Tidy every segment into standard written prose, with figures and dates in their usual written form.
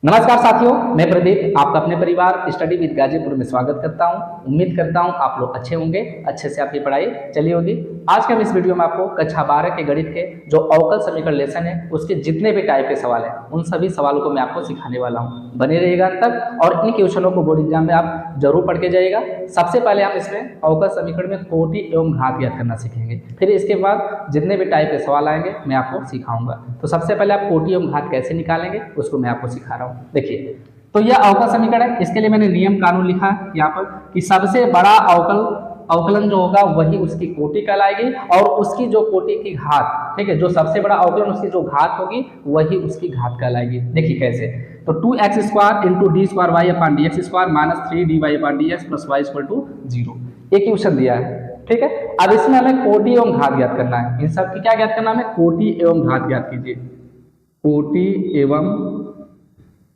नमस्कार साथियों, मैं प्रदीप आपका अपने परिवार स्टडी विद गाजीपुर में स्वागत करता हूं। उम्मीद करता हूं आप लोग अच्छे होंगे, अच्छे से आपकी पढ़ाई चली होगी। आज के हम इस वीडियो में आपको कक्षा 12 के गणित के जो अवकल समीकरण लेसन है उसके जितने भी टाइप के सवाल हैं उन सभी सवालों को मैं आपको सिखाने वाला हूं। बने रहिएगा अंत तक और इन क्वेश्चनों को बोर्ड एग्जाम में आप जरूर पढ़ के जाइएगा। सबसे पहले हम इसमें अवकल समीकरण में कोटि एवं घात ज्ञात करना सीखेंगे, फिर इसके बाद जितने भी टाइप के सवाल आएंगे मैं आपको सिखाऊंगा। तो सबसे पहले आप कोटि एवं घात कैसे निकालेंगे उसको मैं आपको सिखा रहा हूँ। देखिए, तो यह अवकल समीकरण है। इसके लिए मैंने नियम कानून लिखा है यहाँ पर कि सबसे बड़ा अवकलन जो होगा वही उसकी कोटि कहलाएगी और उसकी जो कोटि की घात, ठीक है, जो सबसे बड़ा अवकलन उसकी जो घात होगी वही उसकी घात कहलाएगी। देखिए कैसे, तो 2x² into D square Y upon D X square minus 3dy upon D X plus Y equal to 0। एक क्वेश्चन दिया है, ठीक है। अब इसमें हमें कोटि एवं घात ज्ञात करना है। इन सब की क्या ज्ञात करना है हमें? कोटि एवं घात ज्ञात कीजिए। कोटि एवं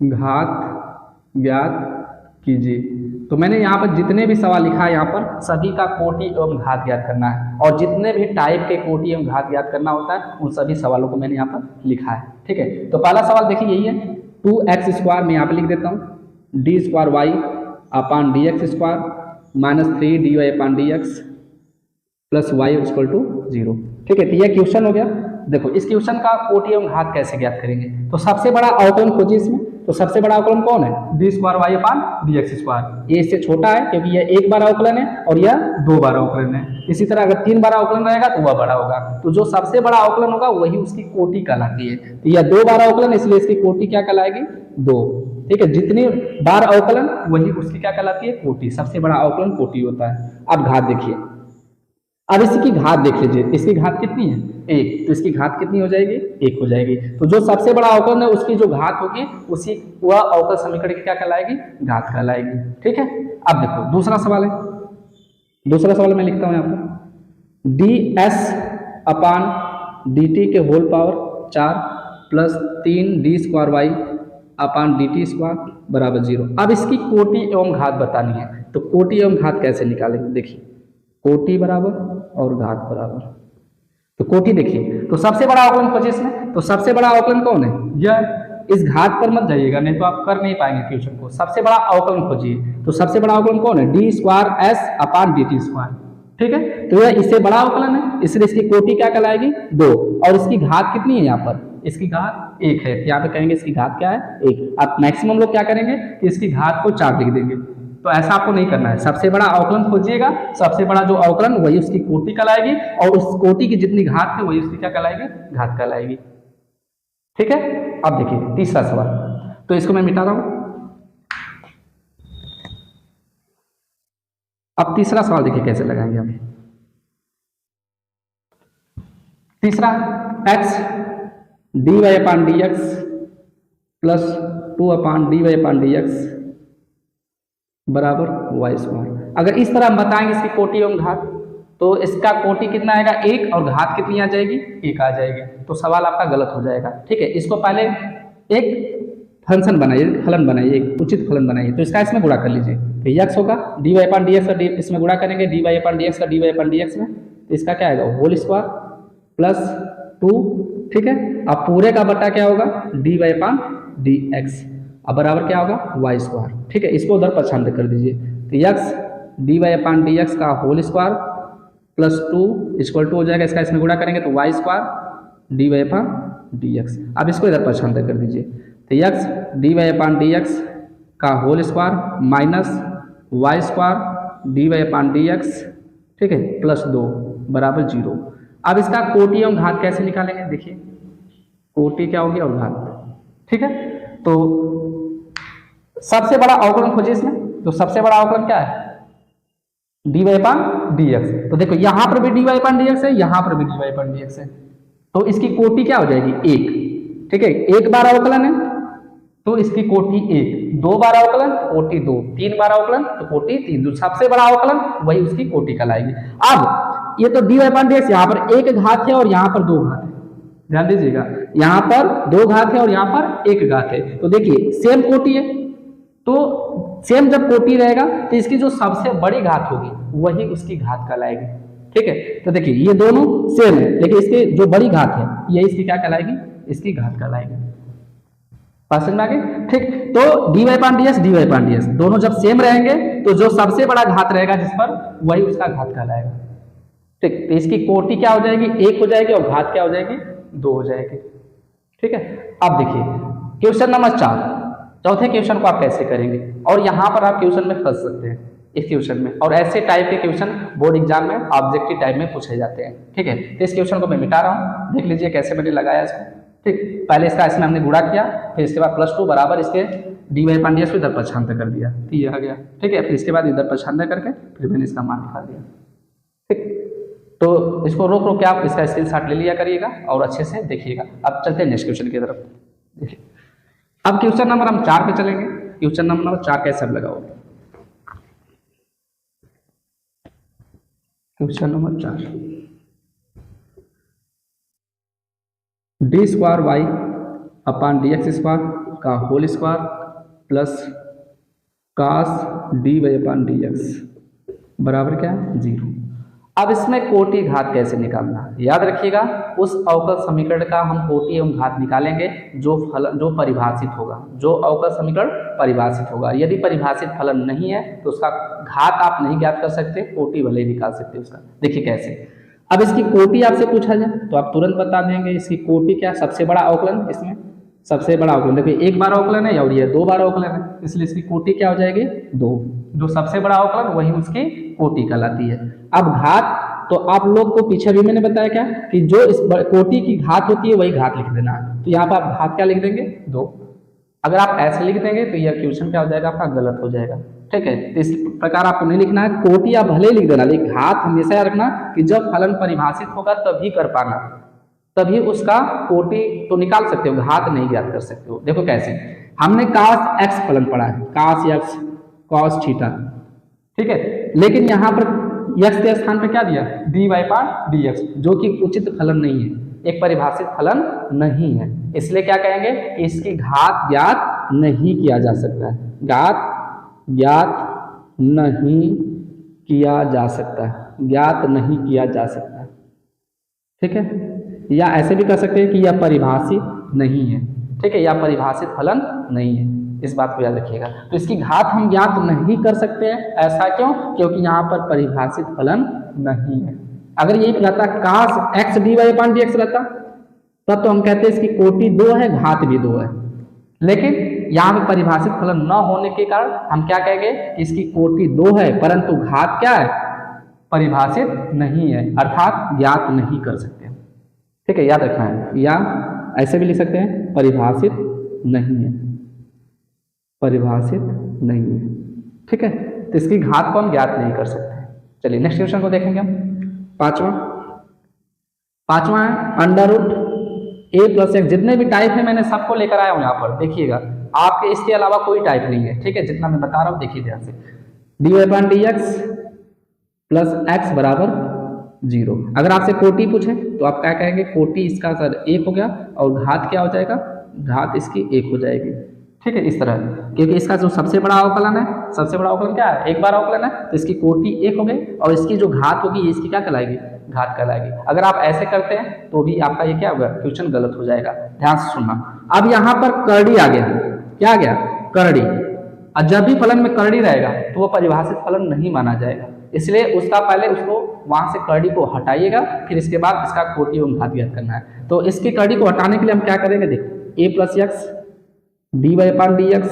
घात ज्ञात कीजिए। तो मैंने यहाँ पर जितने भी सवाल लिखा है यहाँ पर सभी का कोटि एवं घात ज्ञात करना है और जितने भी टाइप के कोटि एवं घात ज्ञात करना होता है उन सभी सवालों को मैंने यहाँ पर लिखा है, ठीक है। तो पहला सवाल देखिए यही है, 2x² में यहाँ पर लिख देता हूँ D square Y upon D X square minus 3dy upon D X plus Y equal to 0, ठीक है। तो यह क्वेश्चन हो गया। देखो इस क्वेश्चन का कोटि एवं घात कैसे ज्ञात करेंगे, तो सबसे बड़ा अवकलन खोजिए इसमें। तो सबसे बड़ा अवकलन कौन है? डी स्क्वायर वाई अपान डी एक्स स्क्वायर। ये इससे छोटा है क्योंकि यह एक बार अवकलन है और यह 2 बार अवकलन है। इसी तरह अगर 3 बार अवकलन रहेगा तो वह बड़ा होगा। तो जो सबसे बड़ा अवकलन होगा वही उसकी कोटि कहलाती है। तो यह 2 बार अवकलन, इसलिए इसकी कोटि क्या कहलाएगी? 2, ठीक है। जितनी बार अवकलन वही उसकी क्या कहलाती है? कोटि। सबसे बड़ा अवकलन कोटि होता है। अब घात देखिए, अब इसकी घात देख लीजिए, इसकी घात कितनी है? 1। तो इसकी घात कितनी हो जाएगी? 1 हो जाएगी। तो जो सबसे बड़ा अवकलन है उसकी जो घात होगी उसी वह अवकल समीकरण की क्या कहलाएगी? घात कहलाएगी, ठीक है। अब देखो दूसरा सवाल है। दूसरा सवाल मैं लिखता हूं यहाँ पर ds अपान dt के whole power 4 plus 3d square y upon dt square बराबर 0। अब इसकी कोटि एवं घात बतानी है। तो कोटि एवं घात कैसे निकालेंगे? देखिए, कोटि बराबर और घात बराबर। तो कोटि देखिए, तो सबसे बड़ा अवकलन खोजिए इसमें। तो सबसे बड़ा अवकलन कौन है? यह। इस घात पर मत जाइएगा नहीं तो आप कर नहीं पाएंगे क्वेश्चन को। सबसे बड़ा अवकलन खोजिए। तो सबसे बड़ा अवकलन कौन है? डी स्क्वायर एस अपान डी टी स्क्वायर, ठीक है। तो यह इससे बड़ा अवकलन है, इसलिए इसकी कोटि क्या कहलाएगी? 2। और इसकी घात कितनी है यहाँ पर? इसकी घात 1 है। यहाँ पे कहेंगे इसकी घात क्या है? 1। अब मैक्सिमम लोग क्या करेंगे कि इसकी घात को 4 लिख देंगे। तो ऐसा आपको नहीं करना है। सबसे बड़ा अवकलन खोजिएगा, सबसे बड़ा जो अवकलन वही उसकी कोटि कहलाएगी और उस कोटि की जितनी घात है वही उसकी क्या कहलाएगी? घात कहलाएगी, ठीक है। अब देखिए तीसरा सवाल, तो इसको मैं मिटा रहा हूं। अब तीसरा सवाल देखिए कैसे लगाएंगे हम। तीसरा x dy upon D X plus 2 अपान dy अपान डी एक्स बराबर वाई स्क्वायर। अगर इस तरह हम बताएंगे इसकी कोटि एवं घात, तो इसका कोटि कितना आएगा? 1 और घात कितनी आ जाएगी? 1 आ जाएगी। तो सवाल आपका गलत हो जाएगा, ठीक है। इसको पहले एक फंक्शन बनाइए, फलन बनाइए, एक उचित फलन बनाइए। तो इसका इसमें गुणा कर लीजिए। तो x होगा dy अपान डी एक्स का इसमें गुणा करेंगे dy अपान डी एक्स का dy अपान डी एक्स में, तो इसका क्या आएगा? होल स्क्वायर प्लस 2, ठीक है। अब पूरे का बटा क्या होगा? dy upon D X. अब बराबर क्या होगा? वाई स्क्वायर, ठीक है। इसको उधर पछाड़ कर दीजिए। तो x dy upon D X का whole square plus 2 equal to हो जाएगा, इसका इसमें गुणा करेंगे तो Y square dy upon D X. अब इसको इधर पछाड़ कर दीजिए। तो x dy upon D X का whole square minus Y square dy upon D X, ठीक है, प्लस 2 बराबर 0। अब इसका कोटि एवं घात कैसे निकालेंगे? देखिए कोटि क्या होगी और घात, ठीक है। तो सबसे बड़ा अवकलन खोजिए इसमें। तो सबसे बड़ा अवकलन क्या है? dy upon D x. तो देखो यहां पर भी dy अपान डी एक्स है, यहां पर भी dy अपान डी एक्स है। तो इसकी कोटि क्या हो जाएगी? 1, ठीक है। 1 बार अवकलन है तो इसकी कोटि 1, 2 बार अवकलन कोटि 2, 3 बार अवकलन तो कोटि 3। जो सबसे बड़ा अवकलन वही उसकी कोटि कहलाएगी। अब ये तो dy अपान डी एक्स, यहाँ पर 1 घात है और यहाँ पर 2 घात है। ध्यान दीजिएगा, यहाँ पर 2 घात है और यहाँ पर 1 घात है। तो देखिए सेम कोटि है, तो सेम जब कोटि रहेगा तो इसकी जो सबसे बड़ी घात होगी वही उसकी घात कहलाएगी, ठीक है। तो देखिए ये दोनों सेम है लेकिन इसकी जो बड़ी घात है ये इसकी क्या कहलाएगी? इसकी घात कहलाएगी। बात समझ में आ गई? ठीक, तो dy पान ds दोनों जब सेम रहेंगे तो जो सबसे बड़ा घात रहेगा जिस पर, वही उसका घात कहलाएगा। ठीक, तो इसकी कोटि क्या हो जाएगी? 1 हो जाएगी और घात क्या हो जाएगी? 2 हो जाएगी। ठीक है, अब देखिए क्वेश्चन नंबर 4, चौथे क्वेश्चन को आप कैसे करेंगे, और यहाँ पर आप क्वेश्चन में फंस सकते हैं इस क्वेश्चन में, और ऐसे टाइप के क्वेश्चन बोर्ड एग्जाम में ऑब्जेक्टिव टाइप में पूछे जाते हैं। ठीक है, तो इस क्वेश्चन को मैं मिटा रहा हूँ, देख लीजिए कैसे मैंने लगाया इसको। ठीक, पहले इसका इसमें हमने गुणा किया, फिर इसके बाद +2 बराबर इसके dy पान ds को इधर पक्षांतर कर दिया, तो ये आ गया। ठीक है, फिर इसके बाद इधर पक्षांतर करके फिर मैंने इसका मान निकाल दिया। ठीक, तो इसको रोक रोक के आप इसका स्क्रीनशॉट ले लिया करिएगा और अच्छे से देखिएगा। अब चलते हैं नेक्स्ट क्वेश्चन की तरफ। देखिए अब क्वेश्चन नंबर हम 4 पे चलेंगे। क्वेश्चन नंबर 4 कैसे अब लगाओगे? Question number 4, d² y upon dx² का whole square plus cos dy upon dx बराबर क्या है? 0। अब इसमें कोटि घात कैसे निकालना, याद रखिएगा उस अवकल समीकरण का हम कोटि एवं घात निकालेंगे जो परिभाषित होगा, जो अवकल समीकरण परिभाषित होगा। यदि परिभाषित फलन नहीं है तो उसका घात आप नहीं ज्ञात कर सकते, कोटि भले ही निकाल सकते उसका। देखिए कैसे, अब इसकी कोटि आपसे पूछा जाए तो आप तुरंत बता देंगे इसकी कोटि क्या, सबसे बड़ा अवकलन, इसमें सबसे बड़ा अवकलन देखिए 1 बार अवकलन है और ये 2 बार अवकलन है, इसलिए इसकी कोटि क्या हो जाएगी? 2। जो सबसे बड़ा अवकलन वही उसकी कोटि कहलाती है। अब घात, तो आप लोग को पीछे भी मैंने बताया क्या कि जो इस कोटि की घात होती है वही घात लिख देना है, तो यहाँ पर आप घात क्या लिख देंगे? 2। अगर आप ऐसे लिख देंगे तो यह क्वेश्चन क्या हो जाएगा? आपका गलत हो जाएगा। ठीक है, तो इस प्रकार आपको नहीं लिखना है, कोटि आप भले लिख देना, लेकिन घात हमेशा याद रखना कि जब फलन परिभाषित होगा तभी कर पाना, तभी उसका कोटि तो निकाल सकते हो, घात नहीं ज्ञात कर सकते हो। देखो कैसे, हमने cos x फलन पढ़ा है, cos x cos थीटा। ठीक है, लेकिन यहाँ पर x के स्थान पे क्या दिया? dy पान dx, जो कि उचित फलन नहीं है, एक परिभाषित फलन नहीं है, इसलिए क्या कहेंगे कि इसकी घात ज्ञात नहीं किया जा सकता है, घात ज्ञात नहीं किया जा सकता है, ज्ञात नहीं किया जा सकता है। ठीक है, या ऐसे भी कर सकते हैं कि यह परिभाषित नहीं है। ठीक है, या परिभाषित फलन नहीं है, इस बात को याद रखिएगा। तो इसकी घात हम ज्ञात नहीं कर सकते हैं, ऐसा क्यों? क्योंकि यहाँ पर परिभाषित फलन नहीं है। अगर यही रहता cos x dy upon dx रहता तब तो हम कहते हैं इसकी कोटि 2 है, घात भी 2 है, लेकिन यहाँ पे परिभाषित फलन न होने के कारण हम क्या कहेंगे कि इसकी कोटि 2 है परंतु घात क्या है? परिभाषित नहीं है, अर्थात ज्ञात नहीं कर सकते। ठीक है, याद रखना है, या ऐसे भी लिख सकते हैं परिभाषित नहीं है, परिभाषित नहीं है। ठीक है, तो इसकी घात को हम ज्ञात नहीं कर सकते। चलिए नेक्स्ट क्वेश्चन को देखेंगे हम। पांचवा है √a+x, जितने भी टाइप है मैंने सबको लेकर आया हूं यहाँ पर, देखिएगा आपके इसके अलावा कोई टाइप नहीं है। ठीक है, जितना मैं बता रहा हूँ देखिए ध्यान से, dy पान dx प्लस x बराबर 0। अगर आपसे कोटि पूछे तो आप क्या कहेंगे? कोटि इसका सर 1 हो गया और घात क्या हो जाएगा? घात इसकी 1 हो जाएगी। ठीक है, इस तरह, क्योंकि इसका जो सबसे बड़ा अवकलन है, सबसे बड़ा अवकलन क्या है? 1 बार अवकलन है, तो इसकी कोटि 1 हो गई और इसकी जो घात होगी ये इसकी क्या कहलाएगी? घात कहलाएगी। अगर आप ऐसे करते हैं तो भी आपका ये क्या होगा? क्वेश्चन गलत हो जाएगा। ध्यान से सुनना। अब यहाँ पर करड़ी आ गया, क्या आ गया? करड़ी। और जब भी फलन में करड़ी रहेगा तो वो परिभाषित फलन नहीं माना जाएगा, इसलिए उसका पहले उसको वहां से करड़ी को हटाइएगा, फिर इसके बाद इसका कोटि एवं घात ज्ञात करना है। तो इसकी करड़ी को हटाने के लिए हम क्या करेंगे? देखो a+x dy पान dx,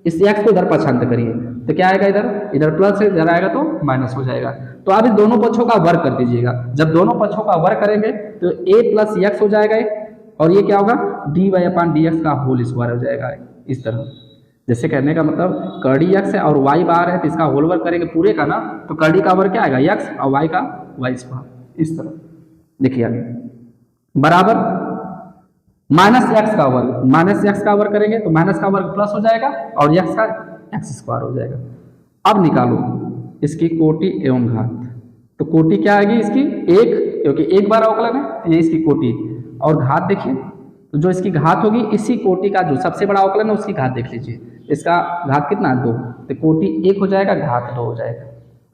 इस x को इधर पक्षांतर करिए तो क्या आएगा? इधर प्लस है, इधर आएगा तो माइनस हो जाएगा। तो आप इस दोनों पक्षों का वर्ग कर दीजिएगा। जब दोनों पक्षों का वर्ग करेंगे तो a+x हो जाएगा और ये क्या होगा? dy पान dx का होल स्क्वायर हो जाएगा। इस तरह, जैसे कहने का मतलब करड़ी x है और y बार है तो इसका होल वर्ग करेंगे पूरे का ना, तो करड़ी का वर्ग क्या आएगा? x और y का y स्क्वायर। इस तरह देखिए आगे, बराबर -x का वर्ग, -x का वर्ग करेंगे तो माइनस का वर्ग प्लस हो जाएगा और x का x स्क्वायर हो जाएगा। अब निकालो इसकी कोटि एवं घात। तो कोटि क्या आएगी इसकी? 1, क्योंकि 1 बार अवकलन है, ये इसकी कोटि। और घात देखिए, तो जो इसकी घात होगी इसी कोटि का जो सबसे बड़ा अवकलन है उसकी घात देख लीजिए, इसका घात कितना? 2। तो कोटि 1 हो जाएगा, घात 2 हो जाएगा।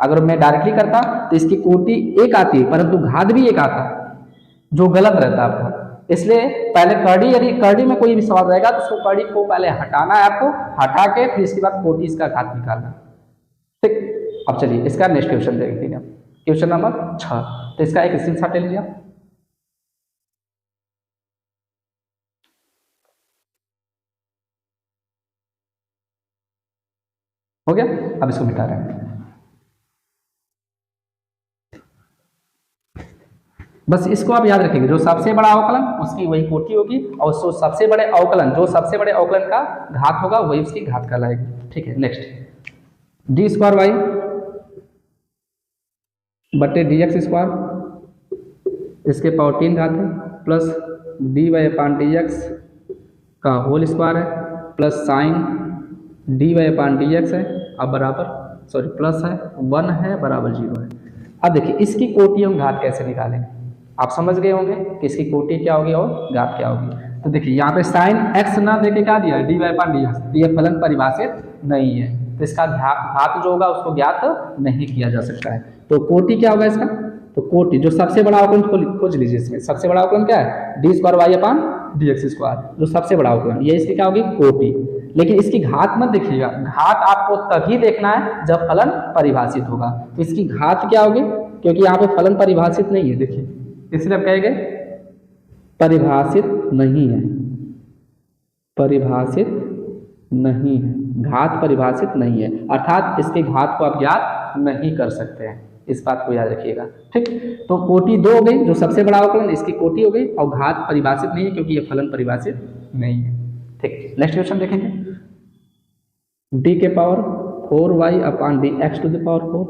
अगर मैं डायरेक्टली करता तो इसकी कोटि 1 आती है परंतु घात भी 1 आता, जो गलत रहता आपका। इसलिए पहले कर्डी, यदि कर्डी में कोई भी सवाल रहेगा तो उसको कर्डी को पहले हटाना है आपको, हटा के फिर इसके बाद कोटि इसका घात निकालना। ठीक, अब चलिए इसका नेक्स्ट क्वेश्चन देखेंगे हम, क्वेश्चन नंबर 6। तो इसका एक स्क्रीनशॉट ले लीजिए आप। हो गया, अब इसको मिटा रहे हैं। बस इसको आप याद रखेंगे, जो सबसे बड़ा अवकलन उसकी वही कोटि होगी, और जो सबसे बड़े अवकलन, जो सबसे बड़े अवकलन का घात होगा वही उसकी घात कहलाएगी। ठीक है, नेक्स्ट डी स्क्वायर वाई बटे डी एक्स स्क्वायर इसके पावर 3 घात है, प्लस डी वाई अपान डी एक्स का होल स्क्वायर है, प्लस साइन डी वाई अपान डी एक्स है, अब बराबर सॉरी प्लस है 1 है बराबर 0 है। अब देखिए इसकी कोटि हम घात कैसे निकालेंगे, आप समझ गए होंगे कि इसकी कोटि क्या होगी और घात क्या होगी। तो देखिए यहाँ पे साइन एक्स ना देके क्या दिया है, डी वाई अपान डी एक्स, तो ये फलन परिभाषित नहीं है, तो इसका घात जो होगा उसको ज्ञात नहीं किया जा सकता है। तो कोटि क्या होगा इसका, तो कोटि जो सबसे बड़ा अवकलन खोज लीजिए, इसमें सबसे बड़ा अवकलन क्या है, डी स्क्वायर वाई अपान डी एक्स स्क्वायर, जो सबसे बड़ा अवकलन, ये इसकी क्या होगी कोटि। लेकिन इसकी घात मत देखिएगा, घात आपको तभी देखना है जब फलन परिभाषित होगा। तो इसकी घात क्या होगी, क्योंकि यहाँ पे फलन परिभाषित नहीं है, देखिए इसलिए आप कहेंगे परिभाषित नहीं है, परिभाषित नहीं है, घात परिभाषित नहीं है, अर्थात इसके घात को आप ज्ञात नहीं कर सकते हैं, इस बात को याद रखिएगा। ठीक, तो कोटि 2 हो गई, जो सबसे बड़ा अवकलन इसकी कोटि हो गई, और घात परिभाषित नहीं है क्योंकि ये फलन परिभाषित नहीं है। ठीक, नेक्स्ट क्वेश्चन देखेंगे, डी के power 4y upon D X to the power 4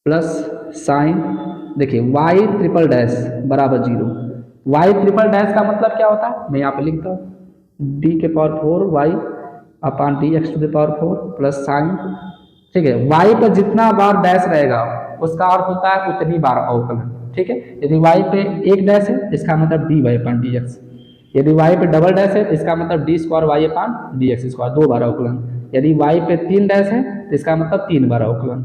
plus sine, देखिए y ट्रिपल डैश बराबर 0। y ट्रिपल डैश का मतलब क्या होता है, मैं यहाँ पे लिखता हूँ डी के power 4y upon D X to the power 4 plus sine. ठीक है, y पर जितना बार डैश रहेगा उसका अर्थ होता है उतनी बार अवकलन। ठीक है, यदि y पे एक डैश है इसका मतलब डी वाई अपान डी एक्स, यदि y पे डबल डैश है इसका मतलब डी स्क्वायर वाई अपान डी एक्स स्क्वायर, 2 बार अवकलन, यदि y पे 3 डैश है तो इसका मतलब 3 बार अवकलन।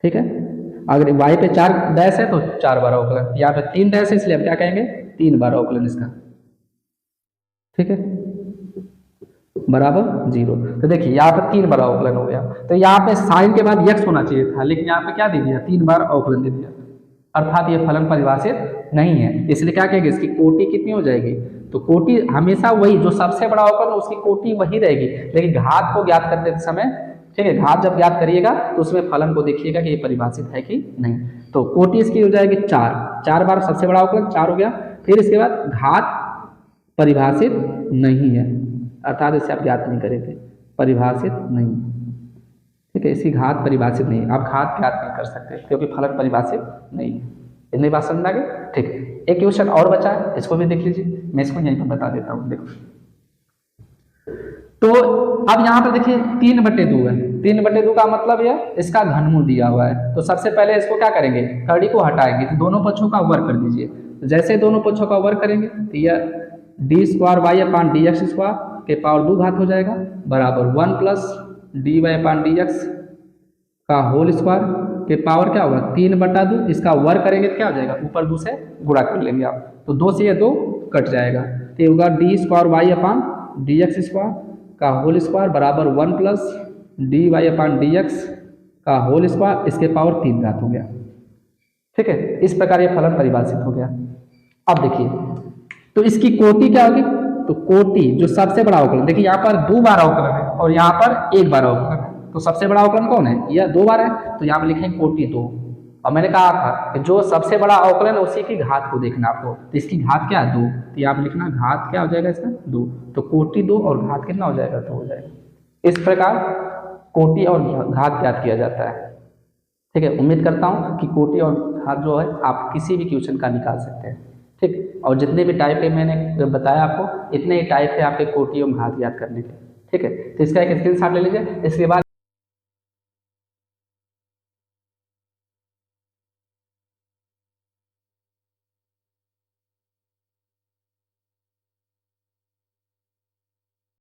ठीक है, अगर y पे 4 डैश है तो 4 बार अवकलन, यहाँ पे 3 डैश है इसलिए हम क्या कहेंगे 3 बार अवकलन इसका। ठीक है, बराबर 0। तो देखिए यहाँ पे 3 बार अवकलन हो गया, तो यहाँ पे साइन के बाद x होना चाहिए था, लेकिन यहाँ पे क्या दे दिया, 3 बार अवकलन दे दिया, अर्थात ये फलन परिभाषित नहीं है। इसलिए क्या कहेंगे, इसकी कोटि कितनी हो जाएगी, तो कोटि हमेशा वही, जो सबसे बड़ा अवकलन उसकी कोटि वही रहेगी, लेकिन घात को ज्ञात करते समय, ठीक है, घात जब ज्ञात करिएगा तो उसमें फलन को देखिएगा कि ये परिभाषित है कि नहीं। तो कोटि इसकी हो जाएगी 4 बार सबसे बड़ा अवकलन 4 हो गया, फिर इसके बाद घात परिभाषित नहीं है, अर्थात इसे आप ज्ञात नहीं करेंगे, परिभाषित नहीं। ठीक है, इसकी घात परिभाषित नहीं है, आप घात ज्ञात नहीं कर सकते क्योंकि फलन परिभाषित नहीं है। इतनी बात समझ आ गई। ठीक, एक क्वेश्चन और बचा है, इसको भी देख लीजिए, मैं इसको यहीं पर बता देता हूँ। देखो, तो अब यहाँ पर देखिए 3/2 है, 3/2 का मतलब है इसका घनमूल दिया हुआ है। तो सबसे पहले इसको क्या करेंगे, कर्डी को हटाएंगे, तो दोनों पक्षों का वर्ग कर दीजिए। तो जैसे दोनों पक्षों का वर्ग करेंगे तो यह डी स्क्वायर वाई अपान डी एक्स स्क्वायर के पावर 2 घात हो जाएगा, बराबर 1 प्लस डी वाई अपान डी एक्स का होल स्क्वायर के पावर क्या होगा 3/2, इसका वर्ग करेंगे तो क्या हो जाएगा, ऊपर 2 से गुणा कर लेंगे आप, तो 2 से ये 2 कट जाएगा, तो ये होगा डी स्क्वायर वाई अपान डी एक्स स्क्वायर का होल स्क्वायर बराबर 1 प्लस डी वाई अपान डी एक्स का होल स्क्वायर, इसके पावर 3 घात हो गया। ठीक है, इस प्रकार ये फलन परिभाषित हो गया। अब देखिए, तो इसकी कोटि क्या होगी, तो कोटि जो सबसे बड़ा अवकलन, देखिए यहाँ पर 2 बार अवकलन है और यहाँ पर 1 बार अवकलन है, तो सबसे बड़ा अवकलन कौन है, यह 2 बार है, तो यहाँ पर लिखेंगे कोटि 2। और मैंने कहा था कि जो सबसे बड़ा अवकलन है उसी की घात को देखना आपको, तो इसकी घात क्या है 2, तो यहाँ पर लिखना घात क्या हो जाएगा इसका 2, तो कोटि 2 और घात कितना हो जाएगा 2 हो जाएगा। इस प्रकार कोटि और घात ज्ञात किया जाता है। ठीक है, उम्मीद करता हूँ कि कोटि और घात जो है आप किसी भी क्वेश्चन का निकाल सकते हैं। ठीक, और जितने भी टाइप है मैंने बताया आपको, इतने ही टाइप है आपके कोटि और घात ज्ञात करने के। ठीक है, तो इसका एक स्क्रीनशॉट ले लीजिए। इसके बाद